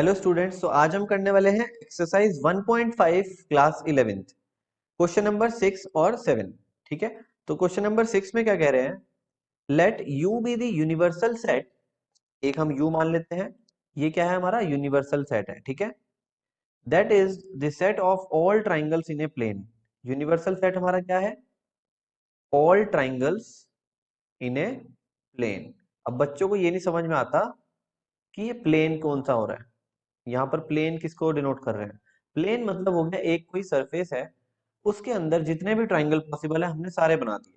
Hello students, तो आज हम करने वाले हैं exercise 1.5 class 11th question number 6 और 7। ठीक है, तो क्वेश्चन नंबर 6 में क्या कह रहे हैं? Let you be the universal set. एक हम यू मान लेते हैं, ये क्या है? हमारा यूनिवर्सल सेट है। ठीक है, that is the set of all triangles in a plane. Universal set हमारा क्या है? All triangles in a plane. अब बच्चों को ये नहीं समझ में आता कि ये प्लेन कौन सा हो रहा है। यहाँ पर प्लेन किसको डिनोट कर रहे हैं? प्लेन मतलब हो गया एक कोई सरफेस है, उसके अंदर जितने भी ट्राइंगल पॉसिबल है हमने सारे बना दिए।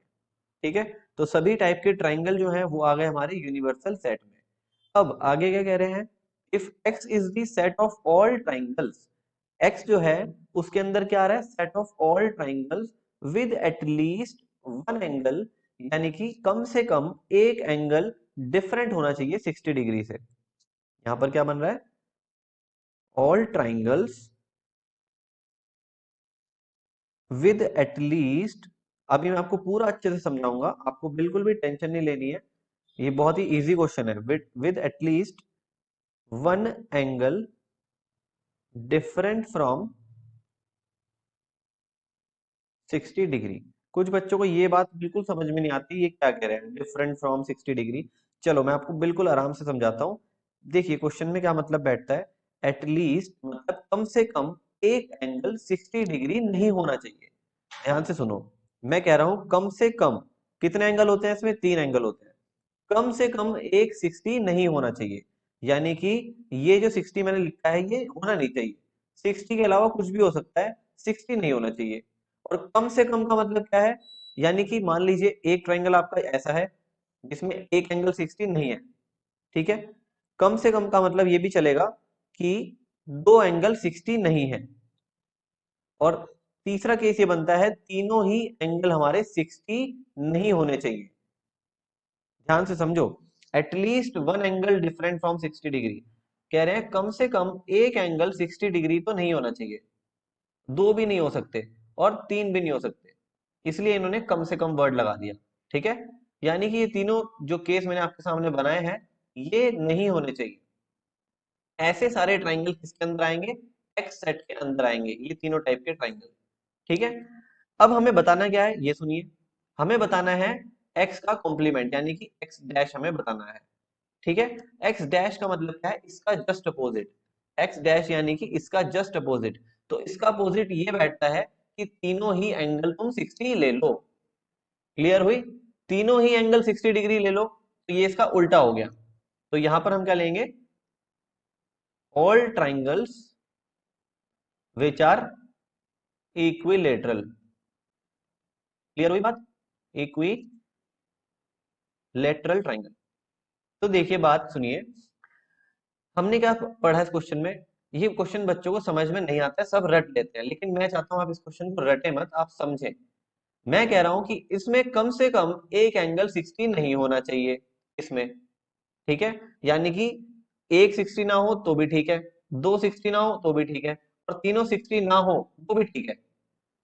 ठीक है, तो सभी टाइप के ट्राइंगल जो है वो आ गए हमारे यूनिवर्सल सेट में। अब आगे क्या कह रहे हैं? If x is the set of all triangles, x जो है उसके अंदर क्या आ रहा है? Set of all triangles with at least one angle, यानी कि कम से कम एक एंगल डिफरेंट होना चाहिए 60 डिग्री से। यहाँ पर क्या बन रहा है? ऑल ट्राइंगल्स विद एटलीस्ट, अभी मैं आपको पूरा अच्छे से समझाऊंगा, आपको बिल्कुल भी टेंशन नहीं लेनी है। ये बहुत ही इजी क्वेश्चन है। With at least one angle different from 60 degree. कुछ बच्चों को ये बात बिल्कुल समझ में नहीं आती, ये क्या कह रहे हैं डिफरेंट फ्रॉम 60 डिग्री। चलो मैं आपको बिल्कुल आराम से समझाता हूँ। देखिए क्वेश्चन में क्या मतलब बैठता है? एटलीस्ट मतलब कम से कम एक एंगल 60 डिग्री नहीं होना चाहिए। ध्यान से सुनो, मैं कह रहा हूं कम से कम। कितने एंगल होते हैं इसमें? 3 एंगल होते हैं। कम से कम एक 60 नहीं होना चाहिए, यानी कि ये जो 60 मैंने लिखा है ये होना नहीं चाहिए। 60 के अलावा कुछ भी हो सकता है, 60 नहीं होना चाहिए। और कम से कम का मतलब क्या है? यानी कि मान लीजिए एक ट्राइंगल आपका ऐसा है जिसमें एक एंगल 60 नहीं है। ठीक है, कम से कम का मतलब ये भी चलेगा कि दो एंगल 60 नहीं है। और तीसरा केस ये बनता है तीनों ही एंगल हमारे 60 नहीं होने चाहिए। ध्यान से समझो, at least one angle different from 60 degree. कह रहे हैं कम से कम एक एंगल 60 डिग्री तो नहीं होना चाहिए, दो भी नहीं हो सकते और तीन भी नहीं हो सकते, इसलिए इन्होंने कम से कम वर्ड लगा दिया। ठीक है, यानी कि ये तीनों जो केस मैंने आपके सामने बनाए हैं ये नहीं होने चाहिए। ऐसे सारे ट्राइंगल किसके अंदर आएंगे? एक्स सेट के अंदर आएंगे, ये तीनों टाइप के ट्राइंगल। ठीक है, अब हमें बताना क्या है ये सुनिए। हमें बताना है x का कॉम्प्लीमेंट, यानी कि x डैश हमें बताना है। ठीक है, x डैश का मतलब क्या है? इसका जस्ट अपोजिट। x डैश यानी कि इसका जस्ट अपोजिट। तो इसका अपोजिट ये बैठता है कि तीनों ही एंगल तुम 60 ले लो। क्लियर हुई? तीनों ही एंगल 60 डिग्री ले लो, तो ये इसका उल्टा हो गया। तो यहां पर हम क्या लेंगे? All triangles which are equilateral. Clear हुई बात? Equilateral triangle. तो देखिए बात सुनिए, हमने क्या पढ़ा इस क्वेश्चन में? ये क्वेश्चन बच्चों को समझ में नहीं आता है, सब रट लेते हैं, लेकिन मैं चाहता हूं आप इस क्वेश्चन को रटे मत, आप समझें। मैं कह रहा हूं कि इसमें कम से कम एक एंगल 60 नहीं होना चाहिए इसमें। ठीक है, यानी कि एक 60 ना हो तो भी ठीक है, दो 60 ना हो तो भी ठीक है, और तीनों 60 ना हो तो भी ठीक है।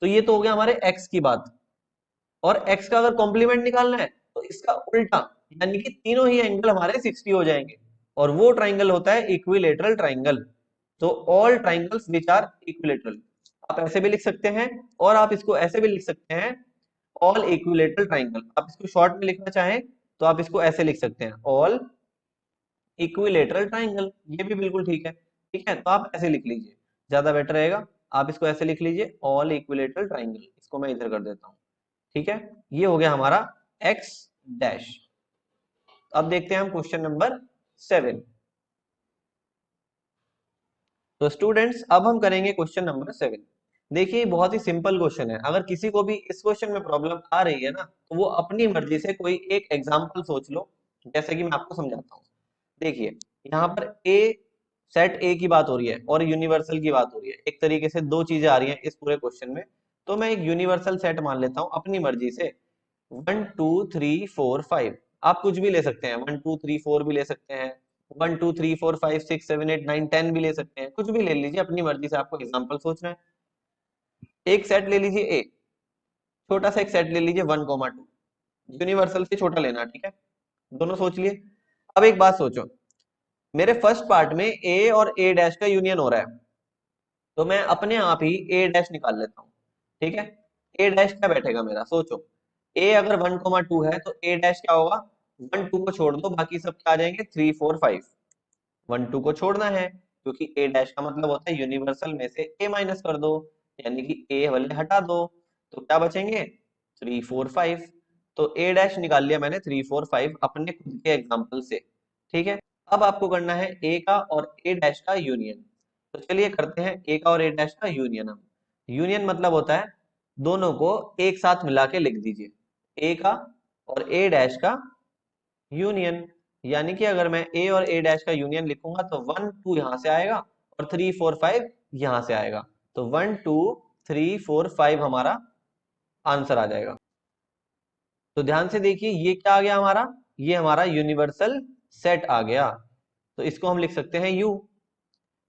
तो ये तो हो गया हमारे एक्स की बात। और x का अगर कॉम्प्लीमेंट निकालना है तो इसका उल्टा, यानी कि तीनों ही एंगल हमारे 60 हो जाएंगे, और वो ट्राइंगल होता है इक्विलेटरल ट्राइंगल। तो all triangles which are equilateral, आप ऐसे भी लिख सकते हैं और आप इसको ऐसे भी लिख सकते हैं, ऑल इक्विलेटरल ट्राइंगल। आप इसको शॉर्ट में लिखना चाहें तो आप इसको ऐसे लिख सकते हैं, ऑल इक्विलेटरल ट्राइंगल, ये भी बिल्कुल ठीक है। ठीक है, तो आप ऐसे लिख लीजिए, ज्यादा बेटर रहेगा। आप इसको ऐसे लिख लीजिए, ऑल इक्विलेटरल ट्राइंगल। इसको मैं इधर कर देता हूं। ठीक है, ये हो गया हमारा एक्स डैश। अब देखते हैं हम क्वेश्चन नंबर 7। तो स्टूडेंट्स अब हम करेंगे क्वेश्चन नंबर 7। देखिए बहुत ही सिंपल क्वेश्चन है, अगर किसी को भी इस क्वेश्चन में प्रॉब्लम आ रही है ना, तो वो अपनी मर्जी से कोई एक एग्जांपल सोच लो, जैसे कि मैं आपको समझाता हूँ। देखिए यहाँ पर ए, सेट ए की बात हो रही है और यूनिवर्सल की बात हो रही है, एक तरीके से दो चीजें आ रही हैं इस पूरे क्वेश्चन में। तो मैं एक यूनिवर्सल सेट मान लेता हूँ अपनी मर्जी से। 1 2 3 4 5, आप कुछ भी ले सकते हैं, 1 2 3 4 भी ले सकते हैं, 1 2 3 4 5 6 7 8 9 10 भी ले सकते हैं, कुछ भी ले लीजिए अपनी मर्जी से, आपको एग्जांपल सोचना है। एक सेट ले लीजिए ए, छोटा सा एक सेट ले लीजिए 1 2, यूनिवर्सल से छोटा लेना। ठीक है, दोनों सोच लिए। अब एक बात सोचो, मेरे फर्स्ट पार्ट में ए और ए डैश का यूनियन हो रहा है, तो मैं अपने आप ही ए डैश निकाल लेता हूँ। ठीक है, ए डैश क्या बैठेगा मेरा, सोचो। ए अगर 1,2 है तो ए डैश क्या होगा, 1,2 को छोड़ दो, बाकी सब क्या आ जाएंगे, 3, 4, 5। 1,2 को छोड़ना है क्योंकि ए डैश का मतलब होता है यूनिवर्सल में से ए माइनस कर दो, यानी कि ए वाले हटा दो, तो क्या बचेंगे, 3, 4, 5। तो ए डैश निकाल लिया मैंने 3, 4, 5 अपने खुद के एग्जांपल से। ठीक है, अब आपको करना है ए का और ए डैश का यूनियन। तो चलिए करते हैं ए का और ए डैश का यूनियन। हम यूनियन मतलब होता है दोनों को एक साथ मिला के लिख दीजिए, ए का और ए डैश का यूनियन। यानी कि अगर मैं ए और ए डैश का यूनियन लिखूंगा तो 1, 2 यहां से आएगा और 3, 4, 5 यहां से आएगा, तो 1, 2, 3, 4, 5 हमारा आंसर आ जाएगा। तो ध्यान से देखिए ये क्या आ गया हमारा, ये हमारा यूनिवर्सल सेट आ गया, तो इसको हम लिख सकते हैं यू।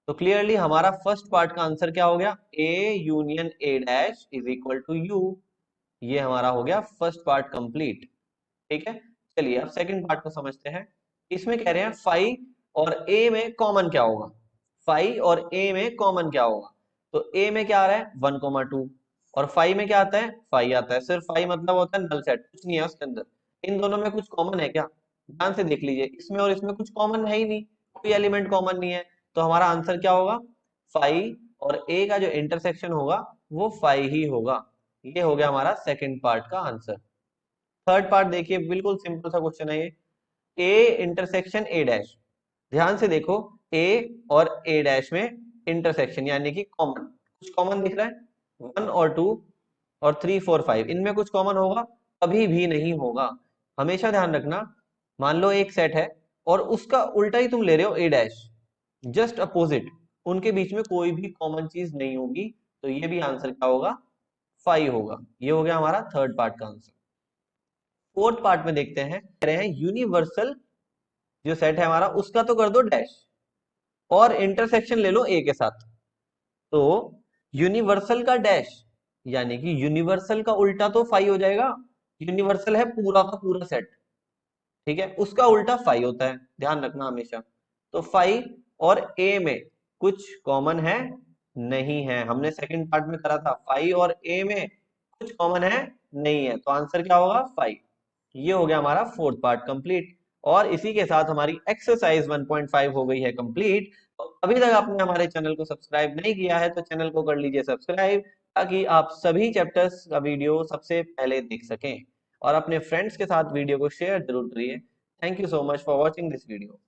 तो क्लियरली हमारा फर्स्ट पार्ट का आंसर क्या हो गया, A union A dash is equal to U. ये हमारा हो गया फर्स्ट पार्ट कंप्लीट। ठीक है, चलिए अब सेकंड पार्ट को समझते हैं। इसमें कह रहे हैं फाइव और ए में कॉमन क्या होगा, फाइव और ए में कॉमन क्या होगा। तो ए में क्या आ रहा है 1,2 और फाइव में क्या आता है, फाइव आता है। सिर्फ फाइव मतलब होता है नल सेट, कुछ नहीं है उसके अंदर। इन दोनों में कुछ कॉमन है क्या, ध्यान से देख लीजिए, इसमें और इसमें कुछ कॉमन है ही नहीं, कोई एलिमेंट कॉमन नहीं है। तो हमारा आंसर क्या होगा, फाइव और ए का जो इंटरसेक्शन होगा वो फाइव ही होगा। ये हो गया हमारा सेकंड पार्ट का आंसर। थर्ड पार्ट देखिए, बिल्कुल सिंपल सा क्वेश्चन है ये, ए इंटरसेक्शन ए डैश। ध्यान से देखो, ए और ए डैश में इंटरसेक्शन यानी कि कॉमन, कुछ कॉमन दिख रहा है, 1 और 2 और 3, 4, 5 इनमें कुछ कॉमन होगा, कभी भी नहीं होगा। हमेशा ध्यान रखना, मान लो एक सेट है और उसका उल्टा ही तुम ले रहे हो ए डैश, जस्ट अपोजिट, उनके बीच में कोई भी कॉमन चीज नहीं होगी, तो ये भी आंसर क्या होगा, 5 होगा। ये हो गया हमारा थर्ड पार्ट का आंसर। फोर्थ पार्ट में देखते हैं, कह रहे हैं यूनिवर्सल जो सेट है हमारा उसका तो कर दो डैश और इंटरसेक्शन ले लो ए के साथ। तो यूनिवर्सल का डैश यानी कि यूनिवर्सल का उल्टा तो फाइव हो जाएगा, यूनिवर्सल है पूरा का पूरा सेट, ठीक है, उसका उल्टा फाइव होता है, ध्यान रखना हमेशा। तो फाइव और ए में कुछ कॉमन है, नहीं है, हमने सेकंड पार्ट में करा था, फाइव और ए में कुछ कॉमन है, नहीं है, तो आंसर क्या होगा, फाइव। ये हो गया हमारा फोर्थ पार्ट कंप्लीट। और इसी के साथ हमारी एक्सरसाइज 1.5 हो गई है कंप्लीट। तो अभी तक आपने हमारे चैनल को सब्सक्राइब नहीं किया है तो चैनल को कर लीजिए सब्सक्राइब, ताकि आप सभी चैप्टर्स का वीडियो सबसे पहले देख सकें। और अपने फ्रेंड्स के साथ वीडियो को शेयर जरूर करिए। Thank you so much for watching this video.